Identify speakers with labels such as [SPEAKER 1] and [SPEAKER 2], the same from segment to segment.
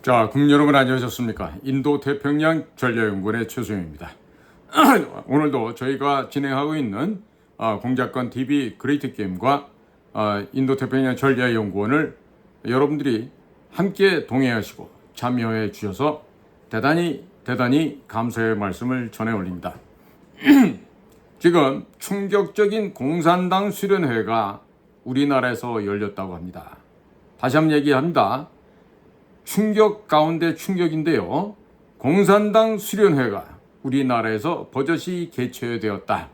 [SPEAKER 1] 자, 국민 여러분 안녕하셨습니까? 인도 태평양 전략연구원의 최소영입니다. 오늘도 저희가 진행하고 있는 공작권 TV 그레이트 게임과 인도 태평양 전략연구원을 여러분들이 함께 동행하시고 참여해 주셔서 대단히 감사의 말씀을 전해 올립니다. 지금 충격적인 공산당 수련회가 우리나라에서 열렸다고 합니다. 다시 한번 얘기합니다. 충격 가운데 충격인데요. 공산당 수련회가 우리나라에서 버젓이 개최되었다.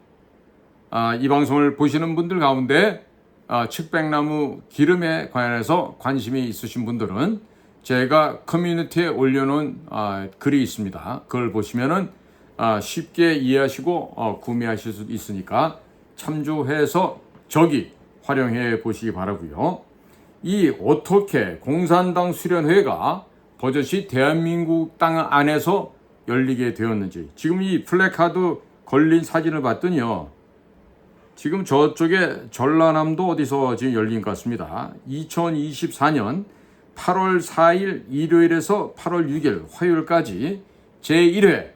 [SPEAKER 1] 이 방송을 보시는 분들 가운데 측백나무 기름에 관해서 관심이 있으신 분들은 제가 커뮤니티에 올려놓은 글이 있습니다. 그걸 보시면은 쉽게 이해하시고 구매하실 수 있으니까 참조해서 저기 활용해 보시기 바라고요. 이 어떻게 공산당 수련회가 버젓이 대한민국 땅 안에서 열리게 되었는지, 지금 이 플래카드 걸린 사진을 봤더니요, 지금 저쪽에 전라남도 어디서 지금 열린 것 같습니다. 2024년 8월 4일 일요일에서 8월 6일 화요일까지 제1회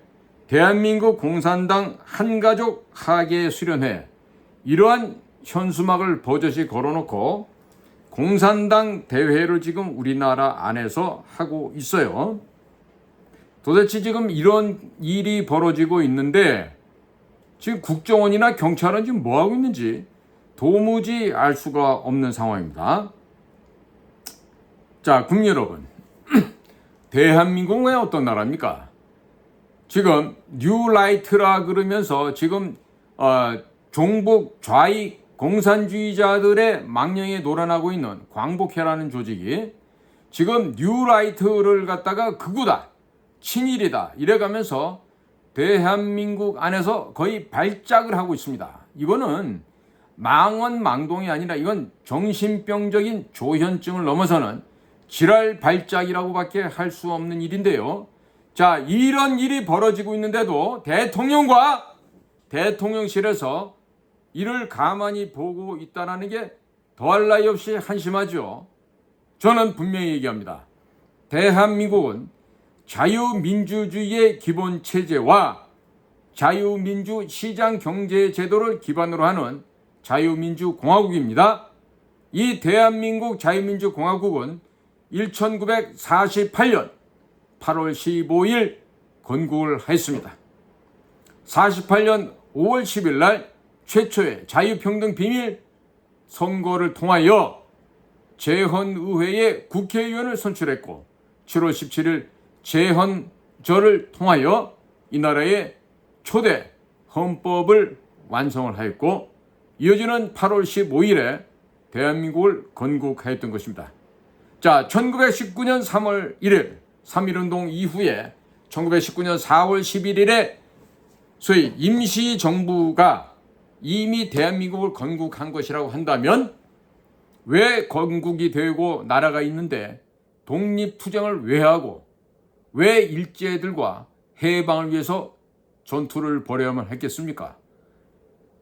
[SPEAKER 1] 대한민국 공산당 한가족 하계 수련회, 이러한 현수막을 버젓이 걸어놓고 공산당 대회를 지금 우리나라 안에서 하고 있어요. 도대체 지금 이런 일이 벌어지고 있는데 지금 국정원이나 경찰은 지금 뭐 하고 있는지 도무지 알 수가 없는 상황입니다. 자, 국민 여러분, 대한민국은 어떤 나라입니까? 지금 뉴라이트라 그러면서 지금 종북 좌익 공산주의자들의 망령에 놀아나고 있는 광복회라는 조직이 지금 뉴라이트를 갖다가 극우다, 친일이다 이래가면서 대한민국 안에서 거의 발작을 하고 있습니다. 이거는 망언망동이 아니라 이건 정신병적인 조현증을 넘어서는 지랄 발작이라고밖에 할 수 없는 일인데요. 자, 이런 일이 벌어지고 있는데도 대통령과 대통령실에서 이를 가만히 보고 있다는 게 더할 나위 없이 한심하죠. 저는 분명히 얘기합니다. 대한민국은 자유민주주의의 기본 체제와 자유민주 시장 경제 제도를 기반으로 하는 자유민주공화국입니다. 이 대한민국 자유민주공화국은 1948년 8월 15일 건국을 했습니다. 48년 5월 10일 날 최초의 자유평등 비밀 선거를 통하여 재헌의회의 국회의원을 선출했고 7월 17일 재헌절을 통하여 이 나라의 초대 헌법을 완성을 하였고 이어지는 8월 15일에 대한민국을 건국하였던 것입니다. 자, 1919년 3월 1일 3.1운동 이후에 1919년 4월 11일에 소위 임시정부가 이미 대한민국을 건국한 것이라고 한다면 왜 건국이 되고 나라가 있는데 독립투쟁을 왜 하고 왜 일제들과 해방을 위해서 전투를 벌여야만 했겠습니까?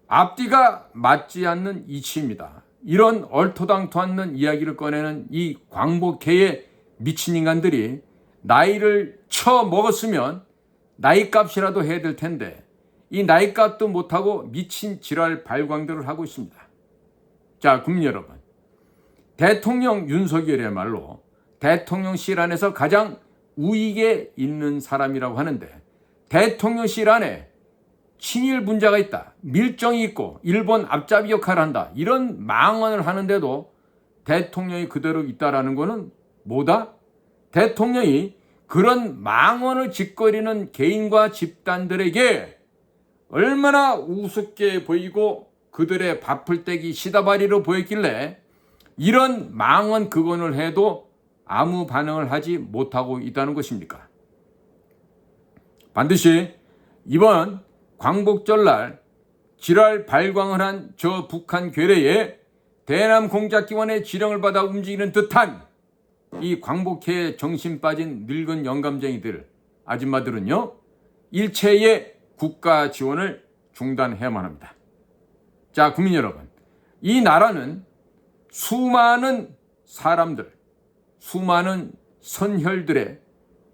[SPEAKER 1] 앞뒤가 맞지 않는 이치입니다. 이런 얼토당토 않는 이야기를 꺼내는 이 광복회의 미친 인간들이 나이를 처먹었으면 나이값이라도 해야 될 텐데 이 나이값도 못하고 미친 지랄 발광들을 하고 있습니다. 자, 국민 여러분, 대통령 윤석열이야말로 대통령실 안에서 가장 우익에 있는 사람이라고 하는데 대통령실 안에 친일 분자가 있다, 밀정이 있고 일본 앞잡이 역할을 한다, 이런 망언을 하는데도 대통령이 그대로 있다라는 것은 뭐다? 대통령이 그런 망언을 짓거리는 개인과 집단들에게 얼마나 우습게 보이고 그들의 밥풀떼기 시다바리로 보였길래 이런 망언 극언을 해도 아무 반응을 하지 못하고 있다는 것입니까? 반드시 이번 광복절날 지랄 발광을 한 저 북한 괴뢰에 대남 공작기관의 지령을 받아 움직이는 듯한 이 광복회에 정신 빠진 늙은 영감쟁이들, 아줌마들은요, 일체의 국가 지원을 중단해야만 합니다. 자, 국민 여러분, 이 나라는 수많은 사람들, 수많은 선혈들의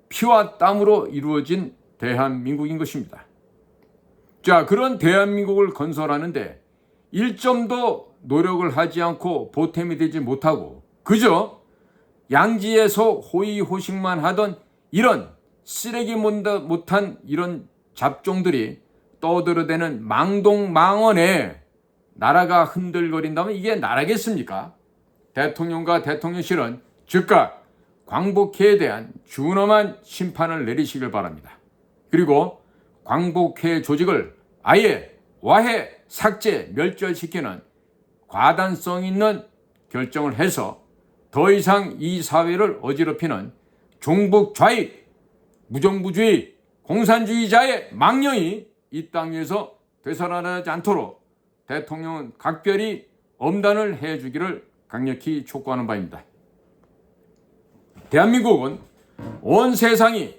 [SPEAKER 1] 피와 땀으로 이루어진 대한민국인 것입니다. 자, 그런 대한민국을 건설하는데 일점도 노력을 하지 않고 보탬이 되지 못하고 그저 양지에서 호의호식만 하던 이런 쓰레기 못한 이런 잡종들이 떠들어대는 망동망언에 나라가 흔들거린다면 이게 나라겠습니까? 대통령과 대통령실은 즉각 광복회에 대한 준엄한 심판을 내리시길 바랍니다. 그리고 광복회 조직을 아예 와해, 삭제, 멸절시키는 과단성 있는 결정을 해서 더 이상 이 사회를 어지럽히는 종북 좌익, 무정부주의, 공산주의자의 망령이 이 땅 위에서 되살아나지 않도록 대통령은 각별히 엄단을 해주기를 강력히 촉구하는 바입니다. 대한민국은 온 세상이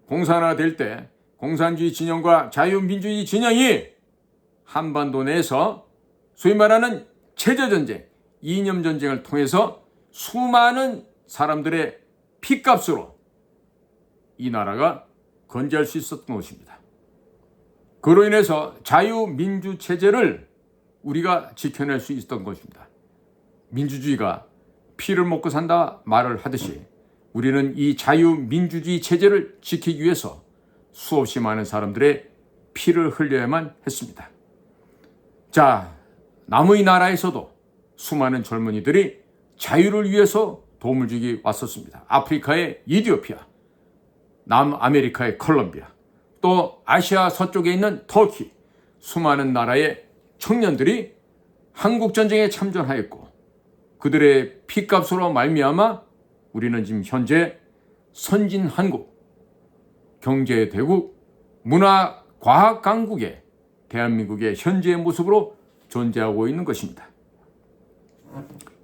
[SPEAKER 1] 공산화될 때 공산주의 진영과 자유민주주의 진영이 한반도 내에서 소위 말하는 체제전쟁, 이념전쟁을 통해서 수많은 사람들의 피값으로 이 나라가 건재할 수 있었던 것입니다. 그로 인해서 자유민주체제를 우리가 지켜낼 수 있었던 것입니다. 민주주의가 피를 먹고 산다 말을 하듯이 우리는 이 자유민주주의 체제를 지키기 위해서 수없이 많은 사람들의 피를 흘려야만 했습니다. 자, 남의 나라에서도 수많은 젊은이들이 자유를 위해서 도움을 주기 왔었습니다. 아프리카의 이디오피아, 남아메리카의 콜롬비아, 또 아시아 서쪽에 있는 터키, 수많은 나라의 청년들이 한국전쟁에 참전하였고 그들의 피값으로 말미암아 우리는 지금 현재 선진 한국, 경제대국, 문화과학강국의 대한민국의 현재의 모습으로 존재하고 있는 것입니다.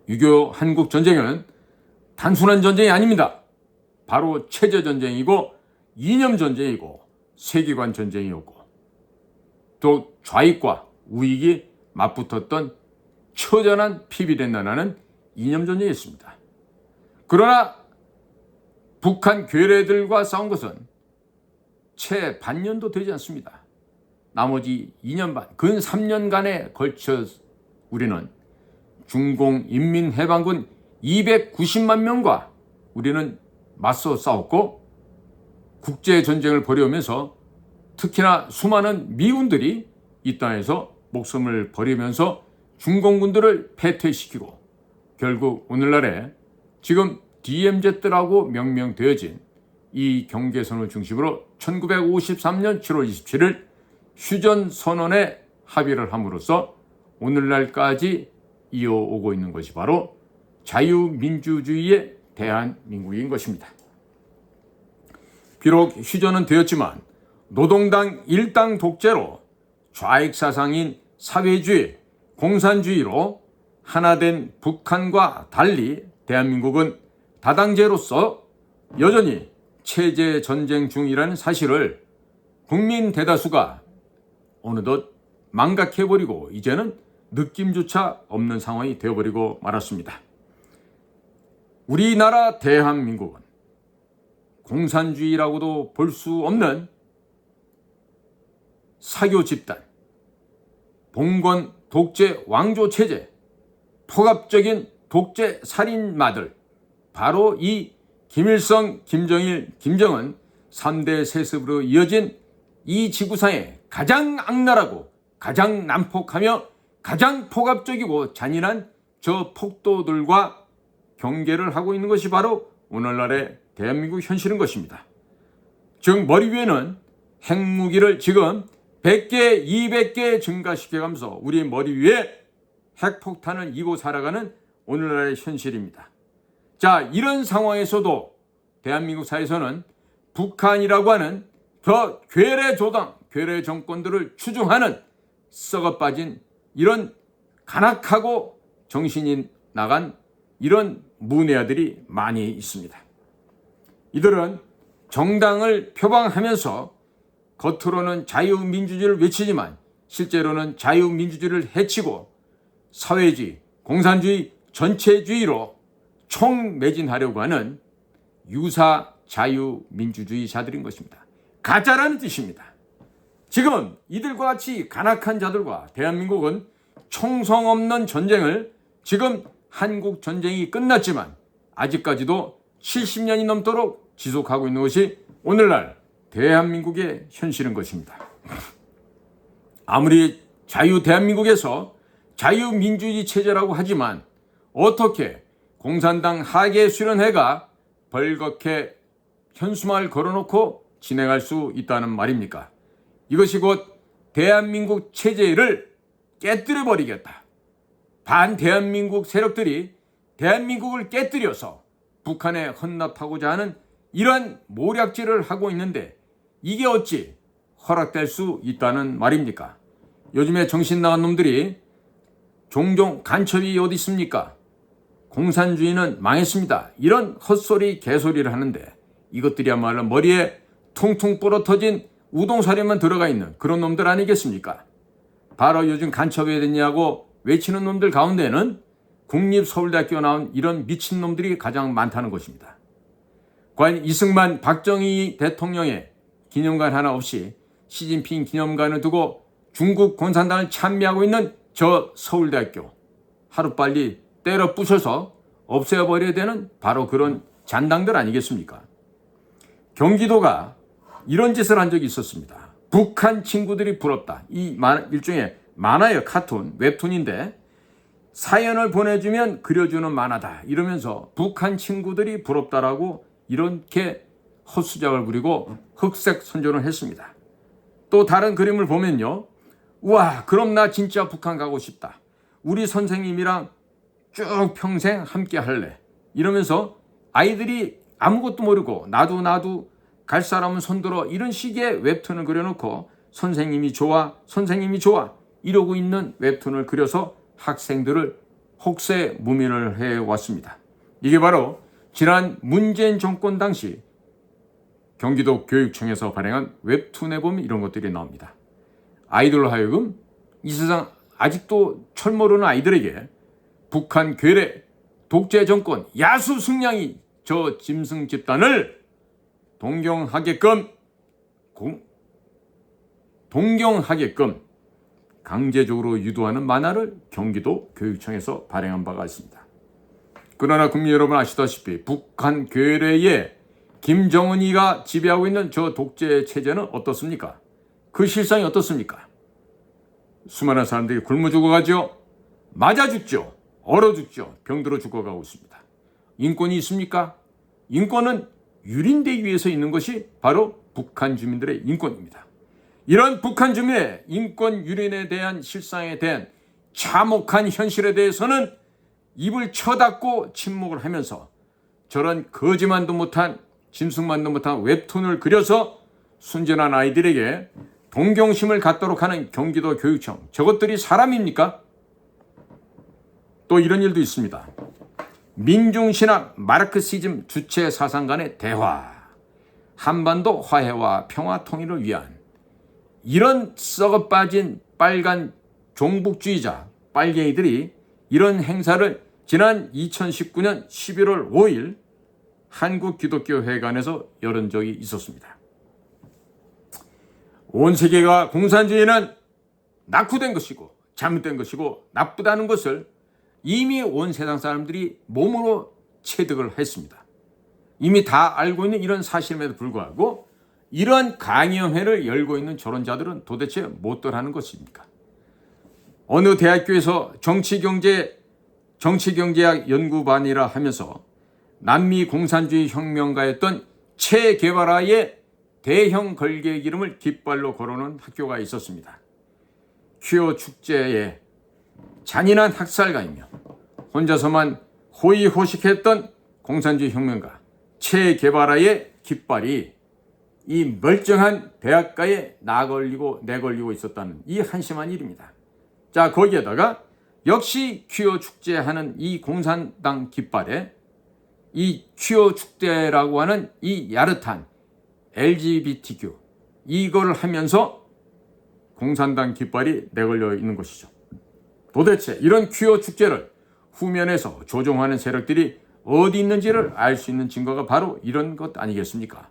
[SPEAKER 1] 6.25 한국전쟁은 단순한 전쟁이 아닙니다. 바로 체제전쟁이고 이념전쟁이고 세계관 전쟁이었고 또 좌익과 우익이 맞붙었던 처절한 피비린내 나는 이념전쟁이었습니다. 그러나 북한 괴뢰들과 싸운 것은 채 반년도 되지 않습니다. 나머지 2년 반, 근 3년간에 걸쳐 우리는 중공인민해방군 290만 명과 우리는 맞서 싸웠고 국제전쟁을 벌여오면서 특히나 수많은 미군들이 이 땅에서 목숨을 버리면서 중공군들을 패퇴시키고 결국 오늘날에 지금 DMZ라고 명명되어진 이 경계선을 중심으로 1953년 7월 27일 휴전선언에 합의를 함으로써 오늘날까지 이어오고 있는 것이 바로 자유민주주의의 대한민국인 것입니다. 비록 휴전은 되었지만 노동당 일당 독재로 좌익 사상인 사회주의, 공산주의로 하나된 북한과 달리 대한민국은 다당제로서 여전히 체제 전쟁 중이라는 사실을 국민 대다수가 어느덧 망각해버리고 이제는 느낌조차 없는 상황이 되어버리고 말았습니다. 우리나라 대한민국은 공산주의라고도 볼 수 없는 사교 집단, 봉건 독재 왕조 체제, 폭압적인 독재 살인마들, 바로 이 김일성, 김정일, 김정은 3대 세습으로 이어진 이 지구상에 가장 악랄하고 가장 난폭하며 가장 폭압적이고 잔인한 저 폭도들과 경계를 하고 있는 것이 바로 오늘날의 대한민국 현실인 것입니다. 즉 머리 위에는 핵무기를 지금 100개, 200개 증가시켜가면서 우리 머리 위에 핵폭탄을 이고 살아가는 오늘날의 현실입니다. 자, 이런 상황에서도 대한민국 사회에서는 북한이라고 하는 저 괴뢰 조당, 괴뢰 정권들을 추종하는 썩어빠진 이런 간악하고 정신이 나간 이런 문외아들이 많이 있습니다. 이들은 정당을 표방하면서 겉으로는 자유민주주의를 외치지만 실제로는 자유민주주의를 해치고 사회주의, 공산주의, 전체주의로 총매진하려고 하는 유사 자유민주주의자들인 것입니다. 가짜라는 뜻입니다. 지금은 이들과 같이 간악한 자들과 대한민국은 총성 없는 전쟁을 지금 한국 전쟁이 끝났지만 아직까지도 70년이 넘도록 지속하고 있는 것이 오늘날 대한민국의 현실인 것입니다. 아무리 대한민국에서 자유민주주의 체제라고 하지만 어떻게 공산당 하계 수련회가 벌겋게 현수막을 걸어놓고 진행할 수 있다는 말입니까? 이것이 곧 대한민국 체제를 깨뜨려버리겠다. 반대한민국 세력들이 대한민국을 깨뜨려서 북한에 헌납하고자 하는 이러한 모략질을 하고 있는데 이게 어찌 허락될 수 있다는 말입니까? 요즘에 정신 나간 놈들이 종종 간첩이 어디 있습니까? 공산주의는 망했습니다. 이런 헛소리 개소리를 하는데 이것들이야말로 머리에 퉁퉁 부러터진 우동사리만 들어가 있는 그런 놈들 아니겠습니까? 바로 요즘 간첩이 됐냐고 외치는 놈들 가운데는 국립서울대학교 나온 이런 미친놈들이 가장 많다는 것입니다. 과연 이승만, 박정희 대통령의 기념관 하나 없이 시진핑 기념관을 두고 중국 공산당을 찬미하고 있는 저 서울대학교 하루빨리 때려 부셔서 없애버려야 되는 바로 그런 잔당들 아니겠습니까? 경기도가 이런 짓을 한 적이 있었습니다. 북한 친구들이 부럽다. 이 일종의 만화예요. 카툰, 웹툰인데 사연을 보내주면 그려주는 만화다. 이러면서 북한 친구들이 부럽다라고 이렇게 헛수작을 부리고 흑색 선전을 했습니다. 또 다른 그림을 보면요. 우와, 그럼 나 진짜 북한 가고 싶다. 우리 선생님이랑 쭉 평생 함께 할래. 이러면서 아이들이 아무것도 모르고 나도 갈 사람은 손들어 이런 식의 웹툰을 그려놓고 선생님이 좋아 이러고 있는 웹툰을 그려서 학생들을 혹세무민을 해왔습니다. 이게 바로 지난 문재인 정권 당시 경기도 교육청에서 발행한 웹툰에 보면 이런 것들이 나옵니다. 아이들로 하여금 이 세상 아직도 철모르는 아이들에게 북한 괴뢰, 독재 정권, 야수 승냥이 저 짐승 집단을 동경하게끔 강제적으로 유도하는 만화를 경기도 교육청에서 발행한 바가 있습니다. 그러나 국민 여러분 아시다시피 북한 괴뢰의 김정은이가 지배하고 있는 저 독재 체제는 어떻습니까? 그 실상이 어떻습니까? 수많은 사람들이 굶어 죽어가죠. 맞아 죽죠. 얼어 죽죠. 병들어 죽어가고 있습니다. 인권이 있습니까? 인권은 유린되기 위해서 있는 것이 바로 북한 주민들의 인권입니다. 이런 북한 주민의 인권 유린에 대한 실상에 대한 참혹한 현실에 대해서는 입을 쳐닫고 침묵을 하면서 저런 거지만도 못한 짐승만도 못한 웹툰을 그려서 순전한 아이들에게 동경심을 갖도록 하는 경기도 교육청, 저것들이 사람입니까? 또 이런 일도 있습니다. 민중신학 마르크시즘 주체 사상 간의 대화, 한반도 화해와 평화 통일을 위한 이런 썩어 빠진 빨간 종북주의자 빨갱이들이 이런 행사를 지난 2019년 11월 5일 한국기독교회관에서 열은 적이 있었습니다. 온 세계가 공산주의는 낙후된 것이고 잘못된 것이고 나쁘다는 것을 이미 온 세상 사람들이 몸으로 체득을 했습니다. 이미 다 알고 있는 이런 사실임에도 불구하고 이런 강연회를 열고 있는 저런 자들은 도대체 무엇들 하는 것입니까? 어느 대학교에서 정치경제학 연구반이라 하면서 남미 공산주의 혁명가였던 체 게바라의 대형 걸개 기름을 깃발로 걸어놓은 학교가 있었습니다. 퀴어 축제에 잔인한 학살가이며 혼자서만 호의호식했던 공산주의 혁명가 체 게바라의 깃발이 이 멀쩡한 대학가에 내걸리고 있었다는 이 한심한 일입니다. 자, 거기에다가 역시 퀴어 축제하는 이 공산당 깃발에 이 퀴어 축제라고 하는 이 야릇한 LGBTQ 이걸 하면서 공산당 깃발이 내걸려 있는 것이죠. 도대체 이런 퀴어 축제를 후면에서 조종하는 세력들이 어디 있는지를 알 수 있는 증거가 바로 이런 것 아니겠습니까?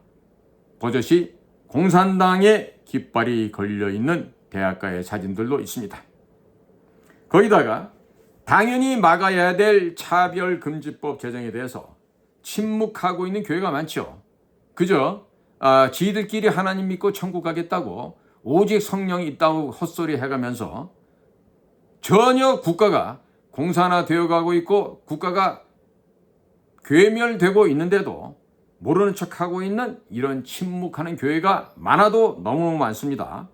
[SPEAKER 1] 버젓이 공산당의 깃발이 걸려있는 대학가의 사진들도 있습니다. 거기다가 당연히 막아야 될 차별금지법 제정에 대해서 침묵하고 있는 교회가 많죠. 그저 지들끼리 하나님 믿고 천국 가겠다고 오직 성령이 있다고 헛소리 해가면서 전혀 국가가 공산화되어 가고 있고 국가가 괴멸되고 있는데도 모르는 척하고 있는 이런 침묵하는 교회가 많아도 너무 많습니다.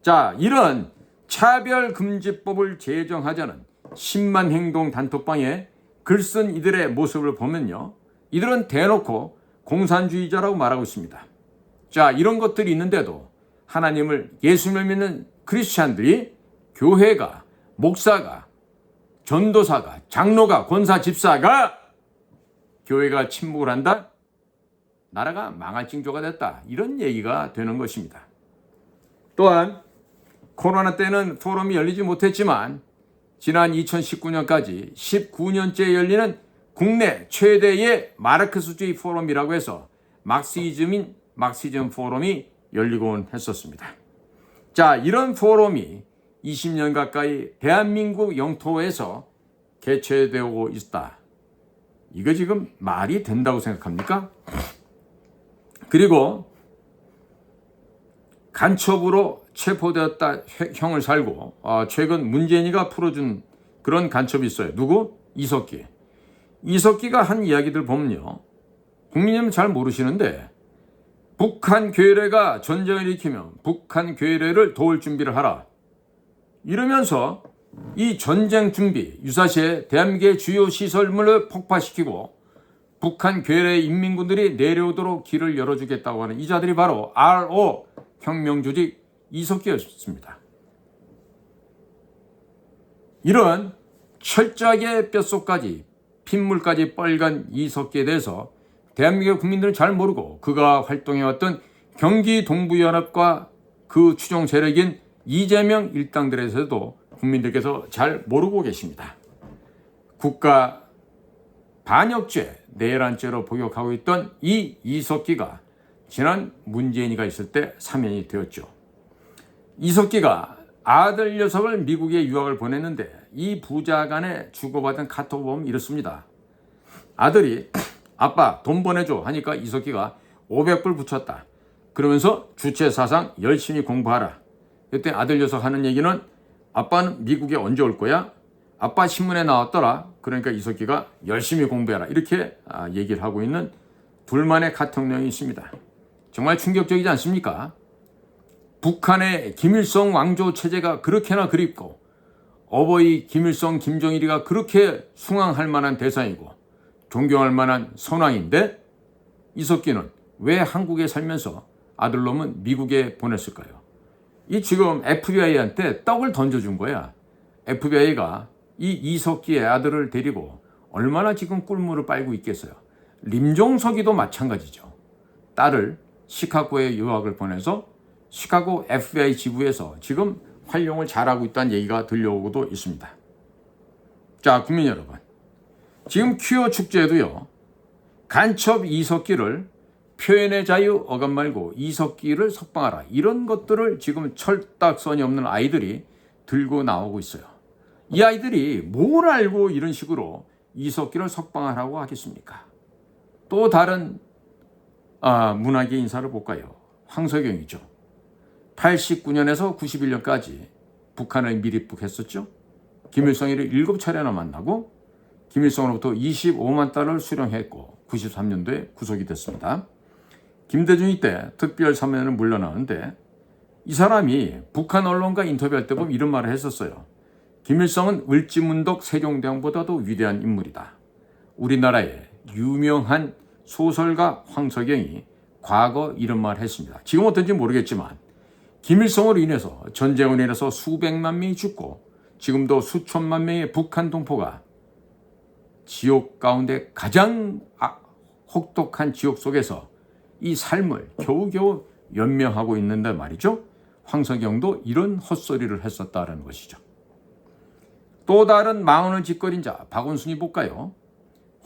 [SPEAKER 1] 자, 이런 차별금지법을 제정하자는 10만 행동 단톡방에 글 쓴 이들의 모습을 보면요, 이들은 대놓고 공산주의자라고 말하고 있습니다. 자, 이런 것들이 있는데도 하나님을, 예수님을 믿는 크리스찬들이, 교회가, 목사가, 전도사가, 장로가, 권사, 집사가 교회가 침묵을 한다? 나라가 망할 징조가 됐다. 이런 얘기가 되는 것입니다. 또한 코로나 때는 포럼이 열리지 못했지만 지난 2019년까지 19년째 열리는 국내 최대의 마르크스주의 포럼이라고 해서 막시즘 포럼이 열리곤 했었습니다. 자, 이런 포럼이 20년 가까이 대한민국 영토에서 개최되고 있다. 이거 지금 말이 된다고 생각합니까? 그리고 간첩으로 체포되었다 형을 살고 최근 문재인이가 풀어준 그런 간첩이 있어요. 누구? 이석기. 이석기가 한 이야기들 보면요, 국민님은 잘 모르시는데 북한 괴뢰가 전쟁을 일으키면 북한 괴뢰를 도울 준비를 하라, 이러면서 이 전쟁 준비, 유사시에 대한민국의 주요 시설물을 폭파시키고 북한 괴뢰 인민군들이 내려오도록 길을 열어주겠다고 하는 이 자들이 바로 RO 혁명조직 이석기였습니다. 이런 철저하게 뼛속까지 핏물까지 뻘간 이석기에 대해서 대한민국의 국민들은 잘 모르고 그가 활동해왔던 경기 동부연합과 그 추종 세력인 이재명 일당들에서도 국민들께서 잘 모르고 계십니다. 국가 반역죄, 내란죄로 복역하고 있던 이 이석기가 지난 문재인이가 있을 때 사면이 되었죠. 이석기가 아들 녀석을 미국에 유학을 보냈는데 이 부자 간에 주고받은 카톡 보면 이렇습니다. 아들이 아빠 돈 보내줘 하니까 이석기가 500불 붙였다. 그러면서 주체사상 열심히 공부하라. 그때 아들 녀석 하는 얘기는 아빠는 미국에 언제 올 거야? 아빠 신문에 나왔더라. 그러니까 이석기가 열심히 공부해라. 이렇게 얘기를 하고 있는 둘만의 카톡 내용이 있습니다. 정말 충격적이지 않습니까? 북한의 김일성 왕조 체제가 그렇게나 그립고 어버이 김일성, 김정일이가 그렇게 숭앙할 만한 대상이고 존경할 만한 선왕인데 이석기는 왜 한국에 살면서 아들놈은 미국에 보냈을까요? 이 지금 FBI한테 떡을 던져준 거야. FBI가 이 이석기의 아들을 데리고 얼마나 지금 꿀물을 빨고 있겠어요. 림종석이도 마찬가지죠. 딸을 시카고에 유학을 보내서 시카고 FBI 지부에서 지금 활용을 잘하고 있다는 얘기가 들려오고도 있습니다. 자, 국민 여러분, 지금 퀴어 축제에도요, 간첩 이석기를 표현의 자유 어감 말고 이석기를 석방하라, 이런 것들을 지금 철딱선이 없는 아이들이 들고 나오고 있어요. 이 아이들이 뭘 알고 이런 식으로 이석기를 석방하라고 하겠습니까? 또 다른 문학의 인사를 볼까요? 황석영이죠. 89년에서 91년까지 북한을 밀입국했었죠. 김일성이를 7차례나 만나고 김일성으로부터 25만 달러를 수령했고 93년도에 구속이 됐습니다. 김대중이 때 특별 사면을 물러나는데 이 사람이 북한 언론과 인터뷰할 때 보면 이런 말을 했었어요. 김일성은 을지문덕 세종대왕보다도 위대한 인물이다. 우리나라의 유명한 소설가 황석영이 과거 이런 말을 했습니다. 지금 어떤지 모르겠지만 김일성으로 인해서 전쟁으로 인해서 수백만 명이 죽고 지금도 수천만 명의 북한 동포가 지옥 가운데 가장 혹독한 지옥 속에서 이 삶을 겨우겨우 연명하고 있는데 말이죠. 황석영도 이런 헛소리를 했었다는 것이죠. 또 다른 망언을 짓거린 자 박원순이 볼까요?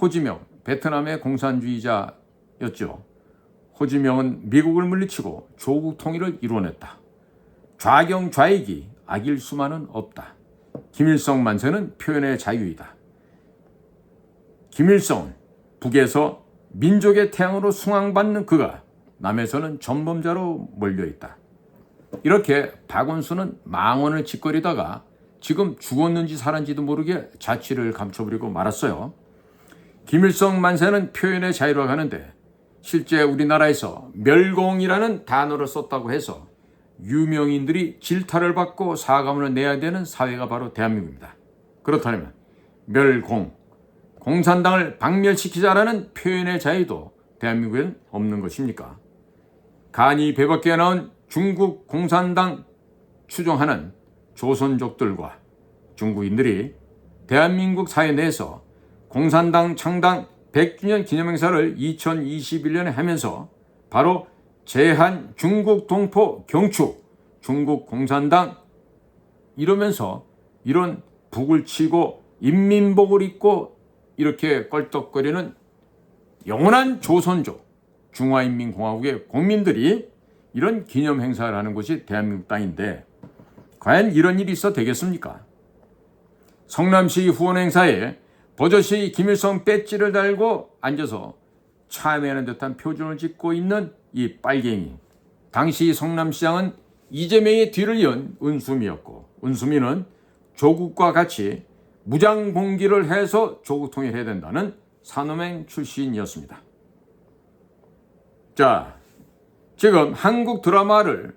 [SPEAKER 1] 호지명 베트남의 공산주의자였죠. 호지명은 미국을 물리치고 조국 통일을 이뤄냈다. 좌경좌익이 악일 수만은 없다. 김일성 만세는 표현의 자유이다. 김일성은 북에서 민족의 태양으로 숭앙받는 그가 남에서는 전범자로 몰려있다. 이렇게 박원순은 망언을 짓거리다가 지금 죽었는지 살았는지도 모르게 자취를 감춰버리고 말았어요. 김일성 만세는 표현의 자유라고 하는데 실제 우리나라에서 멸공이라는 단어를 썼다고 해서 유명인들이 질타를 받고 사과문을 내야 되는 사회가 바로 대한민국입니다. 그렇다면 멸공, 공산당을 박멸시키자라는 표현의 자유도 대한민국에는 없는 것입니까? 간이 배밖에 나온 중국 공산당 추종하는 조선족들과 중국인들이 대한민국 사회 내에서 공산당 창당 100주년 기념행사를 2021년에 하면서 바로 제한 중국 동포 경축, 중국 공산당 이러면서 이런 북을 치고 인민복을 입고 이렇게 껄떡거리는 영원한 조선족 중화인민공화국의 국민들이 이런 기념행사를 하는 곳이 대한민국 땅인데 과연 이런 일이 있어 되겠습니까? 성남시 후원행사에 버젓이 김일성 배지를 달고 앉아서 참여하는 듯한 표정을 짓고 있는 이 빨갱이. 당시 성남시장은 이재명의 뒤를 이은 은수미였고 은수미는 조국과 같이 무장봉기를 해서 조국 통일해야 된다는 산업행 출신이었습니다. 자, 지금 한국 드라마를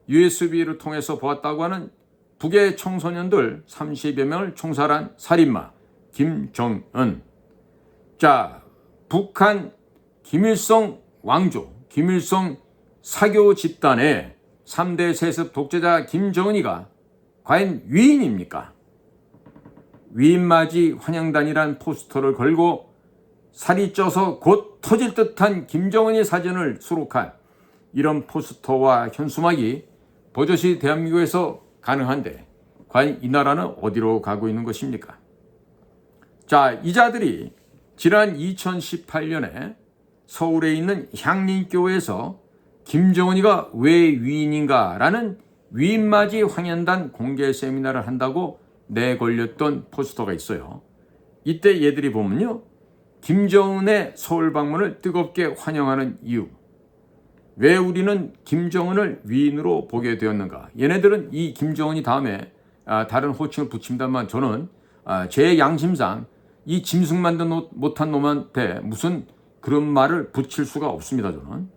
[SPEAKER 1] USB를 통해서 보았다고 하는 북의 청소년들 30여 명을 총살한 살인마 김정은. 자, 북한 김일성 왕조, 김일성 사교 집단의 3대 세습 독재자 김정은이가 과연 위인입니까? 위인맞이 환영단이란 포스터를 걸고 살이 쪄서 곧 터질 듯한 김정은의 사진을 수록한 이런 포스터와 현수막이 버젓이 대한민국에서 가능한데 과연 이 나라는 어디로 가고 있는 것입니까? 자, 이 자들이 지난 2018년에 서울에 있는 향림교회에서 김정은이가 왜 위인인가라는 위인맞이 황현단 공개 세미나를 한다고 내걸렸던 포스터가 있어요. 이때 얘들이 보면요, 김정은의 서울 방문을 뜨겁게 환영하는 이유, 왜 우리는 김정은을 위인으로 보게 되었는가. 얘네들은 이 김정은이 다음에 다른 호칭을 붙인다만 저는 제 양심상 이 짐승만도 못한 놈한테 무슨 그런 말을 붙일 수가 없습니다. 저는.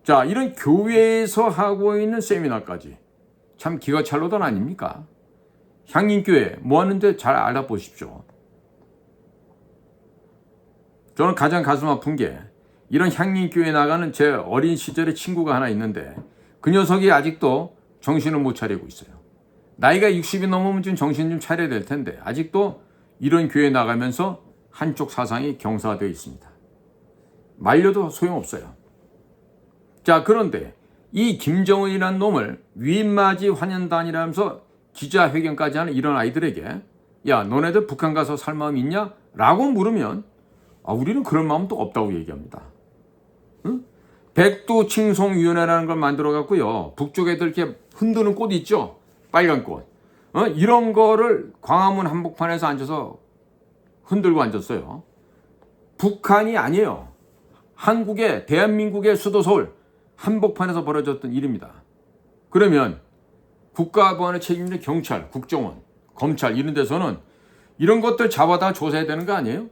[SPEAKER 1] 자, 이런 교회에서 하고 있는 세미나까지 참 기가 찰로던 아닙니까? 향림교회 뭐 하는데 잘 알아보십시오. 저는 가장 가슴 아픈 게 이런 향림교회 나가는 제 어린 시절의 친구가 하나 있는데 그 녀석이 아직도 정신을 못 차리고 있어요. 나이가 60이 넘으면 좀 정신 좀 차려야 될 텐데 아직도 이런 교회 나가면서 한쪽 사상이 경사되어 있습니다. 말려도 소용없어요. 자, 그런데 이 김정은이라는 놈을 위인맞이 환영단이라면서 기자회견까지 하는 이런 아이들에게 야, 너네들 북한 가서 살 마음 있냐? 라고 물으면 우리는 그런 마음도 없다고 얘기합니다. 응? 백두칭송위원회라는 걸 만들어 갖고요, 북쪽 애들 이렇게 흔드는 꽃 있죠? 빨간 꽃. 이런 거를 광화문 한복판에서 앉아서 흔들고 앉았어요. 북한이 아니에요. 한국의, 대한민국의 수도 서울 한복판에서 벌어졌던 일입니다. 그러면 국가보안을 책임지는 경찰, 국정원, 검찰 이런 데서는 이런 것들 잡아다 조사해야 되는 거 아니에요?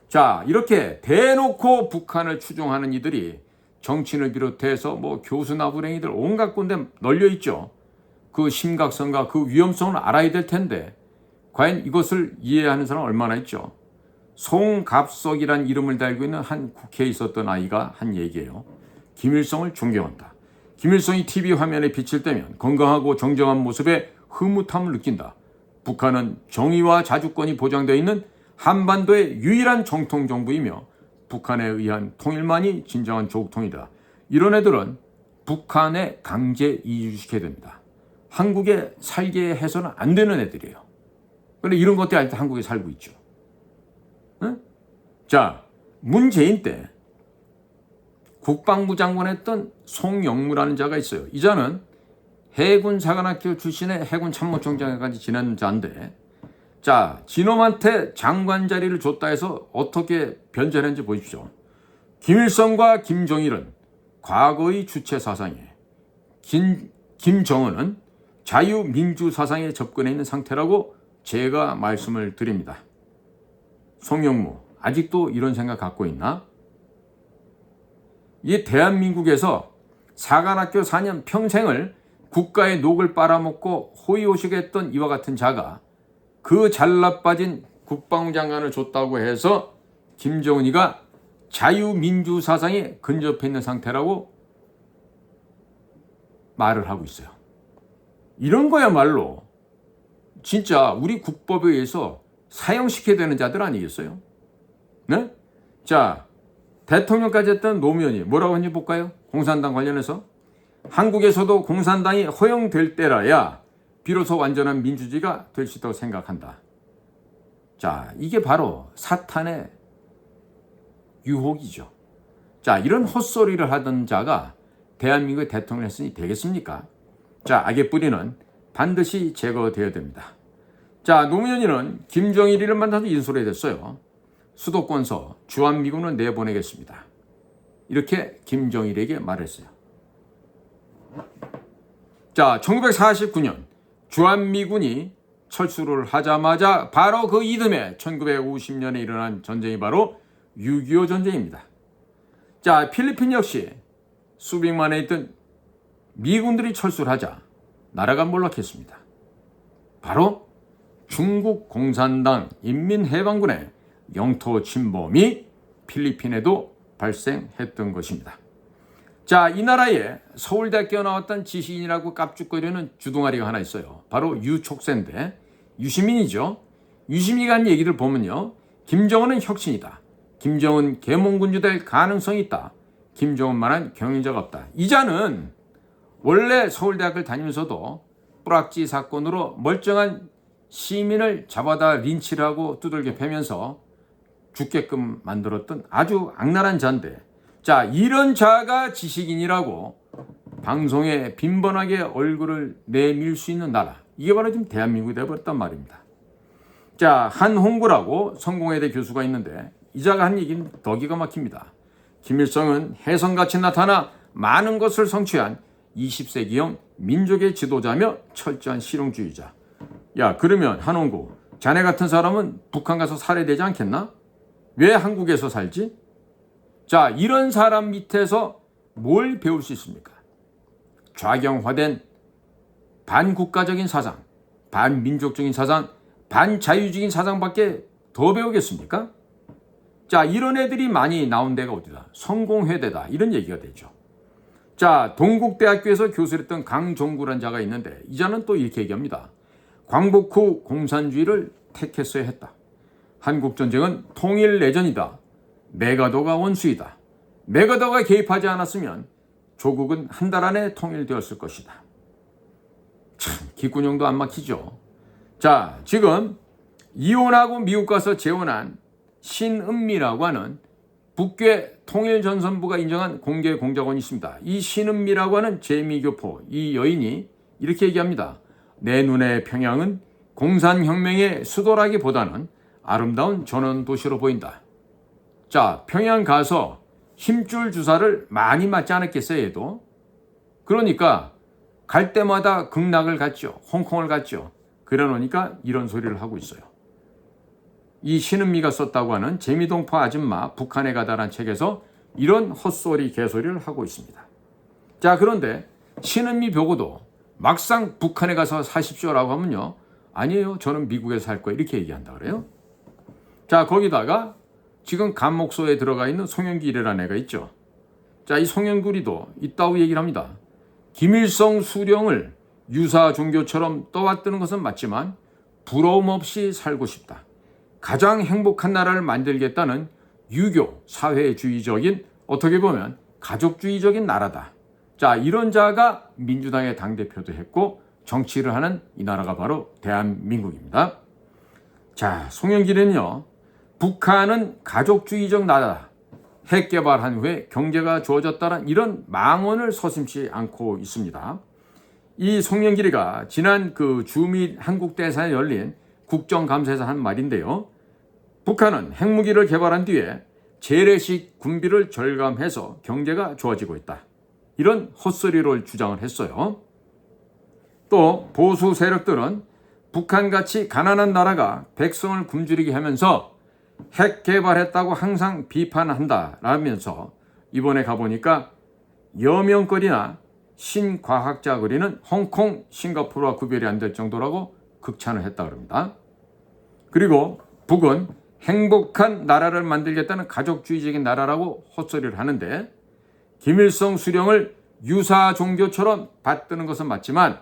[SPEAKER 1] 자, 이렇게 대놓고 북한을 추종하는 이들이 정치인을 비롯해서 뭐 교수 나부랭이들 온갖 군데 널려 있죠. 그 심각성과 그 위험성을 알아야 될 텐데 과연 이것을 이해하는 사람은 얼마나 있죠? 송갑석이란 이름을 달고 있는 한 국회에 있었던 아이가 한 얘기예요. 김일성을 존경한다. 김일성이 TV 화면에 비칠 때면 건강하고 정정한 모습에 흐뭇함을 느낀다. 북한은 정의와 자주권이 보장되어 있는 한반도의 유일한 정통 정부이며 북한에 의한 통일만이 진정한 조국통이다. 이런 애들은 북한에 강제 이주시켜야 됩니다. 한국에 살게 해서는 안 되는 애들이에요. 그런데 이런 것들이 아직도 한국에 살고 있죠. 응? 자, 문재인 때 국방부 장관 했던 송영무라는 자가 있어요. 이 자는 해군사관학교 출신의 해군참모총장까지 지낸 자인데, 자, 진엄한테 장관 자리를 줬다 해서 어떻게 변절했는지 보십시오. 김일성과 김정일은 과거의 주체 사상에, 김정은은 자유민주 사상에 접근해 있는 상태라고 제가 말씀을 드립니다. 송영무, 아직도 이런 생각 갖고 있나? 이 대한민국에서 사관학교 4년 평생을 국가의 녹을 빨아먹고 호의호식했던 이와 같은 자가 그 잘나빠진 국방부 장관을 줬다고 해서 김정은이가 자유민주 사상에 근접해 있는 상태라고 말을 하고 있어요. 이런 거야말로 진짜 우리 국법에 의해서 사형시켜야 되는 자들 아니겠어요? 네? 자, 대통령까지 했던 노무현이 뭐라고 하는지 볼까요? 공산당 관련해서 한국에서도 공산당이 허용될 때라야 비로소 완전한 민주주의가 될 수 있다고 생각한다. 자, 이게 바로 사탄의 유혹이죠. 자, 이런 헛소리를 하던 자가 대한민국의 대통령을 했으니 되겠습니까? 자, 악의 뿌리는 반드시 제거되어야 됩니다. 자, 노무현이는 김정일이를 만나서 이런 소리 됐어요. 수도권서 주한미군을 내보내겠습니다. 이렇게 김정일에게 말했어요. 자, 1949년 주한미군이 철수를 하자마자 바로 그 이듬해 1950년에 일어난 전쟁이 바로 6.25 전쟁입니다. 자, 필리핀 역시 수백만에 있던 미군들이 철수를 하자 나라가 몰락했습니다. 바로 중국 공산당 인민해방군의 영토 침범이 필리핀에도 발생했던 것입니다. 자, 이 나라에 서울대학교 나왔던 지식인이라고 깝죽거리는 주둥아리가 하나 있어요. 바로 유촉세인데 유시민이죠. 유시민이가 한 얘기를 보면요. 김정은은 혁신이다. 김정은 계몽군주 될 가능성이 있다. 김정은만한 경영자가 없다. 이 자는 원래 서울대학을 다니면서도 뿌락지 사건으로 멀쩡한 시민을 잡아다 린치를 하고 두들겨 패면서 죽게끔 만들었던 아주 악랄한 자인데, 자, 이런 자가 지식인이라고 방송에 빈번하게 얼굴을 내밀 수 있는 나라, 이게 바로 지금 대한민국이 되어버렸단 말입니다. 자, 한홍구라고 성공회대 교수가 있는데 이 자가 한 얘기는 더 기가 막힙니다. 김일성은 혜성같이 나타나 많은 것을 성취한 20세기형 민족의 지도자며 철저한 실용주의자. 야, 그러면 한홍구, 자네 같은 사람은 북한 가서 살해되지 않겠나? 왜 한국에서 살지? 자, 이런 사람 밑에서 뭘 배울 수 있습니까? 좌경화된 반국가적인 사상, 반민족적인 사상, 반자유적인 사상밖에 더 배우겠습니까? 자, 이런 애들이 많이 나온 데가 어디다? 성공회대다. 이런 얘기가 되죠. 자, 동국대학교에서 교수를 했던 강종구란 자가 있는데 이 자는 또 이렇게 얘기합니다. 광복 후 공산주의를 택했어야 했다. 한국전쟁은 통일 내전이다. 메가더가 원수이다. 메가더가 개입하지 않았으면 조국은 한 달 안에 통일되었을 것이다. 참, 귓구녕도 안 막히죠. 자, 지금 이혼하고 미국 가서 재혼한 신은미라고 하는 북괴 통일전선부가 인정한 공개 공작원이 있습니다. 이 신은미라고 하는 재미교포, 이 여인이 이렇게 얘기합니다. 내 눈에 평양은 공산혁명의 수도라기보다는 아름다운 전원도시로 보인다. 자, 평양 가서 힘줄 주사를 많이 맞지 않았겠어요, 얘도? 그러니까 갈 때마다 극락을 갔죠. 홍콩을 갔죠. 그래 놓으니까 이런 소리를 하고 있어요. 이 신은미가 썼다고 하는 재미동포 아줌마 북한에 가다란 책에서 이런 헛소리 개소리를 하고 있습니다. 자, 그런데 신은미 보고도 막상 북한에 가서 사십시오라고 하면요. 아니에요. 저는 미국에서 살 거예요. 이렇게 얘기한다 그래요. 자, 거기다가 지금 감옥소에 들어가 있는 송영길이라는 애가 있죠. 자, 이 송영길이도 이따구 얘기를 합니다. 김일성 수령을 유사 종교처럼 떠받드는 것은 맞지만 부러움 없이 살고 싶다. 가장 행복한 나라를 만들겠다는 유교, 사회주의적인, 어떻게 보면 가족주의적인 나라다. 자, 이런 자가 민주당의 당대표도 했고 정치를 하는 이 나라가 바로 대한민국입니다. 자, 송영길은요, 북한은 가족주의적 나라다. 핵 개발한 후에 경제가 좋아졌다는 이런 망언을 서슴지 않고 있습니다. 이 송영길이가 지난 주미 한국 대사에 열린 국정감사에서 한 말인데요. 북한은 핵무기를 개발한 뒤에 재래식 군비를 절감해서 경제가 좋아지고 있다. 이런 헛소리를 주장을 했어요. 또 보수 세력들은 북한같이 가난한 나라가 백성을 굶주리게 하면서 핵 개발했다고 항상 비판한다라면서 이번에 가보니까 여명거리나 신과학자 거리는 홍콩, 싱가포르와 구별이 안 될 정도라고 극찬을 했다 그럽니다. 그리고 북은 행복한 나라를 만들겠다는 가족주의적인 나라라고 헛소리를 하는데 김일성 수령을 유사 종교처럼 받드는 것은 맞지만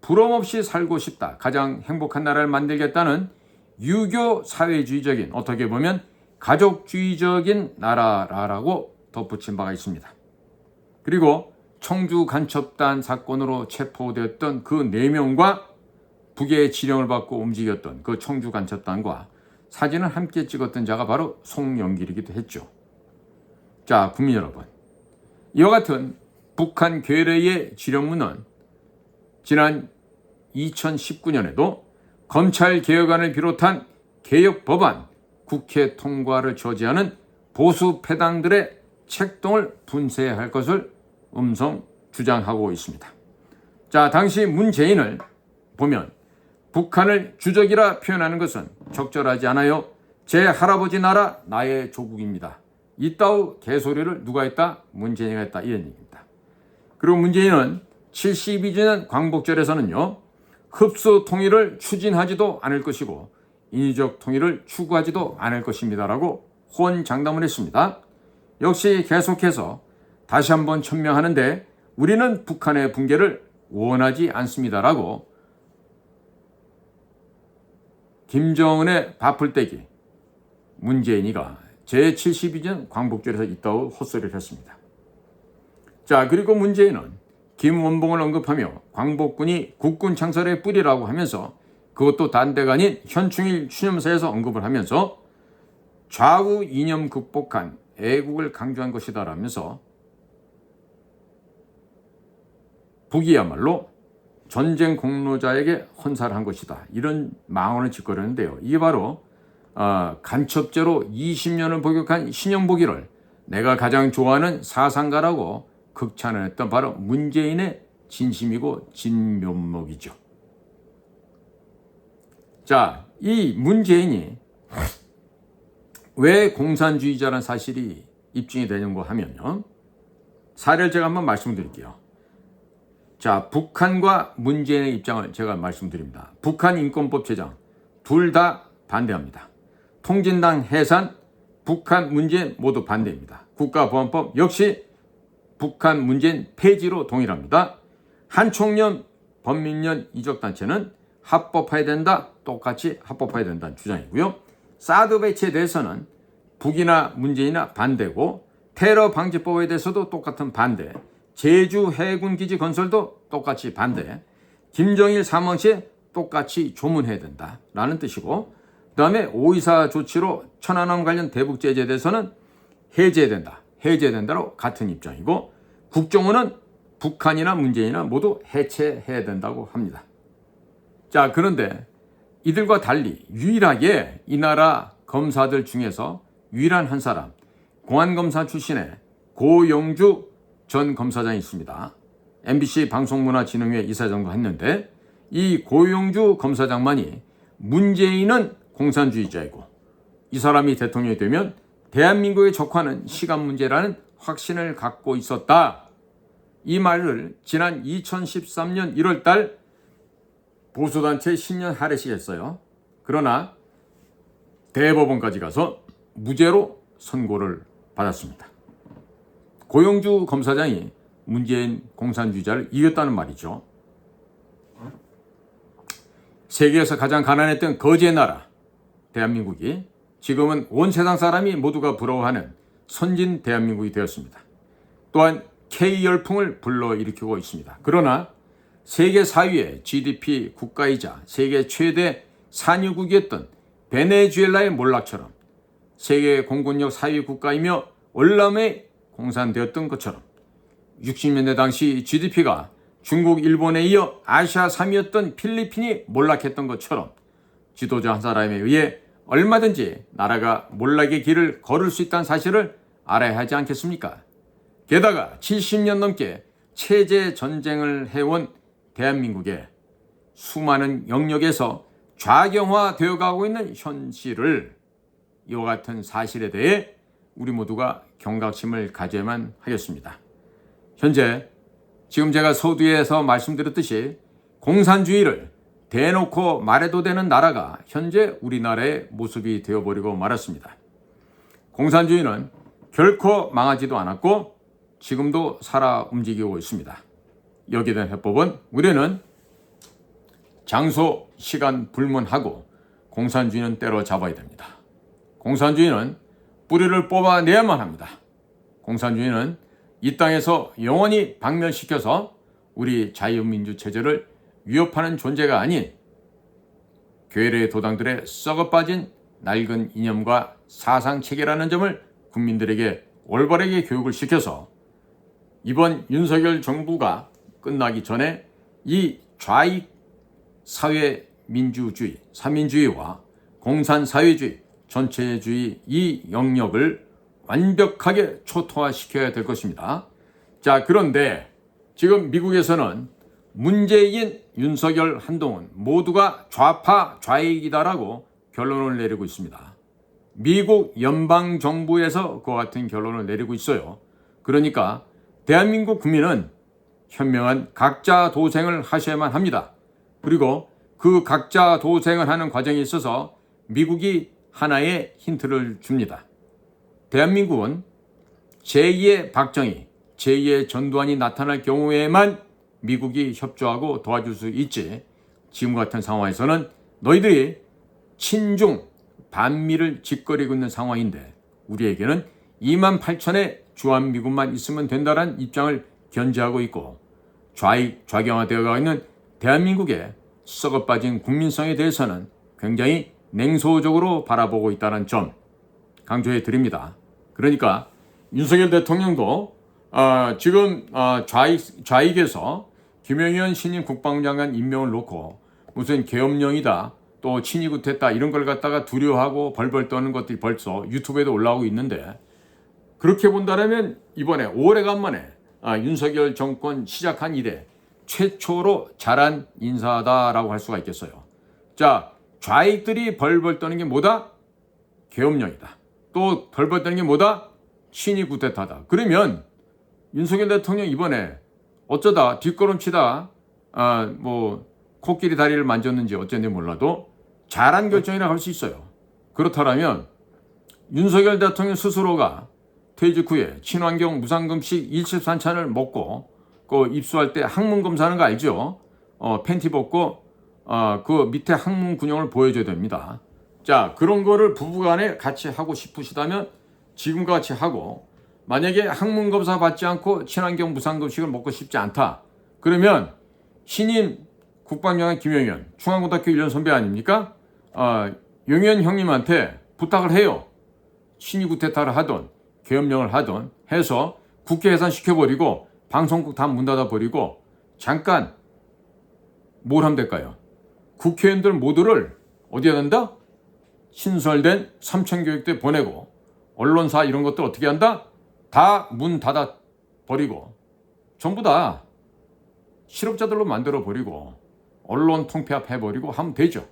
[SPEAKER 1] 부러움없이 살고 싶다. 가장 행복한 나라를 만들겠다는 유교 사회주의적인 어떻게 보면 가족주의적인 나라라고 덧붙인 바가 있습니다. 그리고 청주 간첩단 사건으로 체포되었던 그 4명과 북의 지령을 받고 움직였던 그 청주 간첩단과 사진을 함께 찍었던 자가 바로 송영길이기도 했죠. 자, 국민 여러분. 이와 같은 북한 괴뢰의 지령문은 지난 2019년에도 검찰개혁안을 비롯한 개혁 법안, 국회 통과를 저지하는 보수 패당들의 책동을 분쇄할 것을 음성 주장하고 있습니다. 자, 당시 문재인을 보면 북한을 주적이라 표현하는 것은 적절하지 않아요. 제 할아버지 나라 나의 조국입니다. 이따우 개소리를 누가 했다? 문재인이가 했다. 이런 얘기입니다. 그리고 문재인은 72주년 광복절에서는요. 흡수 통일을 추진하지도 않을 것이고 인위적 통일을 추구하지도 않을 것입니다라고 호언장담을 했습니다. 역시 계속해서 다시 한번 천명하는데 우리는 북한의 붕괴를 원하지 않습니다라고 김정은의 바풀떼기 문재인이가 제72년 광복절에서 이따우 헛소리를 했습니다. 자, 그리고 문재인은 김원봉을 언급하며 광복군이 국군 창설의 뿌리라고 하면서 그것도 단대가 아닌 현충일 추념사에서 언급을 하면서 좌우 이념 극복한 애국을 강조한 것이다라면서 북이야말로 전쟁 공로자에게 헌사를 한 것이다. 이런 망언을 짓거렸는데요. 이게 바로 간첩죄로 20년을 복역한 신영복이를 내가 가장 좋아하는 사상가라고 극찬을 했던 바로 문재인의 진심이고 진면목이죠. 자, 이 문재인이 왜 공산주의자라는 사실이 입증이 되는가 하면요. 사례를 제가 한번 말씀드릴게요. 자, 북한과 문재인의 입장을 제가 말씀드립니다. 북한 인권법 제정 둘 다 반대합니다. 통진당 해산, 북한 문재인 모두 반대입니다. 국가보안법 역시 북한 문재인 폐지로 동일합니다. 한총련 범민련 이적단체는 합법화해야 된다. 똑같이 합법화해야 된다는 주장이고요. 사드 배치에 대해서는 북이나 문재인이나 반대고 테러 방지법에 대해서도 똑같은 반대. 제주 해군기지 건설도 똑같이 반대. 김정일 사망 시에 똑같이 조문해야 된다라는 뜻이고 그 다음에 5.24 조치로 천안함 관련 대북 제재에 대해서는 해제된다로 같은 입장이고 국정원은 북한이나 문재인이나 모두 해체해야 된다고 합니다. 자, 그런데 이들과 달리 유일하게 이 나라 검사들 중에서 유일한 한 사람 공안검사 출신의 고영주 전 검사장이 있습니다. MBC 방송문화진흥회 이사장도 했는데 이 고영주 검사장만이 문재인은 공산주의자이고 이 사람이 대통령이 되면 대한민국에 적화하는 시간 문제라는 확신을 갖고 있었다. 이 말을 지난 2013년 1월달 보수단체 신년 할애식 했어요. 그러나 대법원까지 가서 무죄로 선고를 받았습니다. 고영주 검사장이 문재인 공산주의자를 이겼다는 말이죠. 세계에서 가장 가난했던 거지의 나라 대한민국이 지금은 온 세상 사람이 모두가 부러워하는 선진 대한민국이 되었습니다. 또한 K열풍을 불러일으키고 있습니다. 그러나 세계 4위의 GDP 국가이자 세계 최대 산유국이었던 베네수엘라의 몰락처럼 세계 공군력 4위 국가이며 월남에 공산되었던 것처럼 60년대 당시 GDP가 중국, 일본에 이어 아시아 3위였던 필리핀이 몰락했던 것처럼 지도자 한 사람에 의해 얼마든지 나라가 몰락의 길을 걸을 수 있다는 사실을 알아야 하지 않겠습니까? 게다가 70년 넘게 체제 전쟁을 해온 대한민국의 수많은 영역에서 좌경화되어 가고 있는 현실을 이와 같은 사실에 대해 우리 모두가 경각심을 가져야만 하겠습니다. 현재 지금 제가 서두에서 말씀드렸듯이 공산주의를 대놓고 말해도 되는 나라가 현재 우리나라의 모습이 되어버리고 말았습니다. 공산주의는 결코 망하지도 않았고 지금도 살아 움직이고 있습니다. 여기에 대한 해법은 우리는 장소, 시간 불문하고 공산주의는 때려잡아야 됩니다. 공산주의는 뿌리를 뽑아내야만 합니다. 공산주의는 이 땅에서 영원히 박멸시켜서 우리 자유민주 체제를 위협하는 존재가 아닌 괴뢰 도당들의 썩어빠진 낡은 이념과 사상체계라는 점을 국민들에게 올바르게 교육을 시켜서 이번 윤석열 정부가 끝나기 전에 이 좌익 사회민주주의, 삼민주의와 공산사회주의, 전체주의 이 영역을 완벽하게 초토화시켜야 될 것입니다. 자, 그런데 지금 미국에서는 문재인, 윤석열, 한동훈 모두가 좌파, 좌익이다라고 결론을 내리고 있습니다. 미국 연방정부에서 그와 같은 결론을 내리고 있어요. 그러니까 대한민국 국민은 현명한 각자 도생을 하셔야만 합니다. 그리고 그 각자 도생을 하는 과정에 있어서 미국이 하나의 힌트를 줍니다. 대한민국은 제2의 박정희, 제2의 전두환이 나타날 경우에만 미국이 협조하고 도와줄 수 있지, 지금 같은 상황에서는 너희들이 친중, 반미를 짓거리고 있는 상황인데 우리에게는 28,000의 주한미군만 있으면 된다는 입장을 견지하고 있고 좌익, 좌경화되어가고 있는 대한민국의 썩어빠진 국민성에 대해서는 굉장히 냉소적으로 바라보고 있다는 점 강조해 드립니다. 그러니까 윤석열 대통령도 지금 좌익에서 김영현 신임 국방장관 임명을 놓고 무슨 계엄령이다, 또 친위구태다 이런 걸 갖다가 두려워하고 벌벌 떠는 것들이 벌써 유튜브에도 올라오고 있는데, 그렇게 본다면 이번에 오래간만에 윤석열 정권 시작한 이래 최초로 잘한 인사다라고 할 수가 있겠어요. 자, 좌익들이 벌벌 떠는 게 뭐다? 계엄령이다. 또 벌벌 떠는 게 뭐다? 친위 구태타다. 그러면 윤석열 대통령 이번에 어쩌다 뒷걸음치다 코끼리 다리를 만졌는지 어쨌는지 몰라도 잘한 결정이라고 할 수 있어요. 그렇다면 윤석열 대통령 스스로가 퇴직 후에 친환경 무상급식 일식산찬을 먹고 그 입수할 때 항문 검사하는 거 알죠? 팬티 벗고 그 밑에 항문 근육을 보여줘야 됩니다. 자, 그런 거를 부부간에 같이 하고 싶으시다면 지금과 같이 하고, 만약에 항문 검사 받지 않고 친환경 무상급식을 먹고 싶지 않다, 그러면 신임 국방장관 김영현, 중앙고등학교 1년 선배 아닙니까? 영현 형님한테 부탁을 해요. 친위구태타를 하던 계엄령을 하던 해서 국회 해산시켜버리고 방송국 다 문 닫아버리고 잠깐 뭘 하면 될까요? 국회의원들 모두를 어디에 한다? 신설된 삼천교육대 보내고 언론사 이런 것들 어떻게 한다? 다 문 닫아버리고 전부 다 실업자들로 만들어버리고 언론 통폐합해버리고 하면 되죠.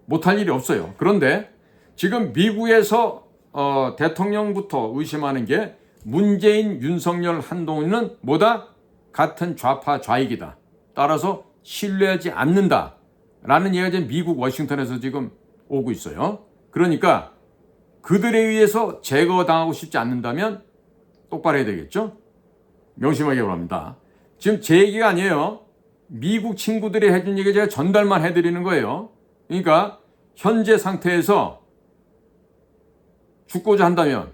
[SPEAKER 1] 못할 일이 없어요. 그런데 지금 미국에서 대통령부터 의심하는 게 문재인, 윤석열, 한동훈은 뭐다? 같은 좌파 좌익이다. 따라서 신뢰하지 않는다 라는 얘기가 지금 미국 워싱턴에서 지금 오고 있어요. 그러니까 그들에 의해서 제거당하고 싶지 않는다면 똑바로 해야 되겠죠? 명심하기 바랍니다. 지금 제 얘기가 아니에요. 미국 친구들이 해준 얘기 제가 전달만 해드리는 거예요. 그러니까 현재 상태에서 죽고자 한다면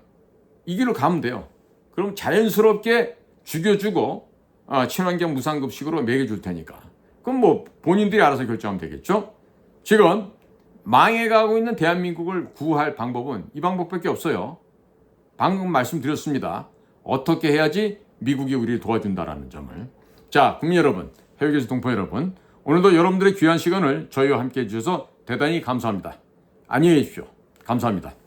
[SPEAKER 1] 이 길로 가면 돼요. 그럼 자연스럽게 죽여주고 친환경 무상급식으로 먹여줄 테니까. 그럼 뭐 본인들이 알아서 결정하면 되겠죠? 지금 망해가고 있는 대한민국을 구할 방법은 이 방법밖에 없어요. 방금 말씀드렸습니다. 어떻게 해야지 미국이 우리를 도와준다라는 점을. 자, 국민 여러분, 해외교수 동포 여러분, 오늘도 여러분들의 귀한 시간을 저희와 함께 해주셔서 대단히 감사합니다. 안녕히 계십시오. 감사합니다.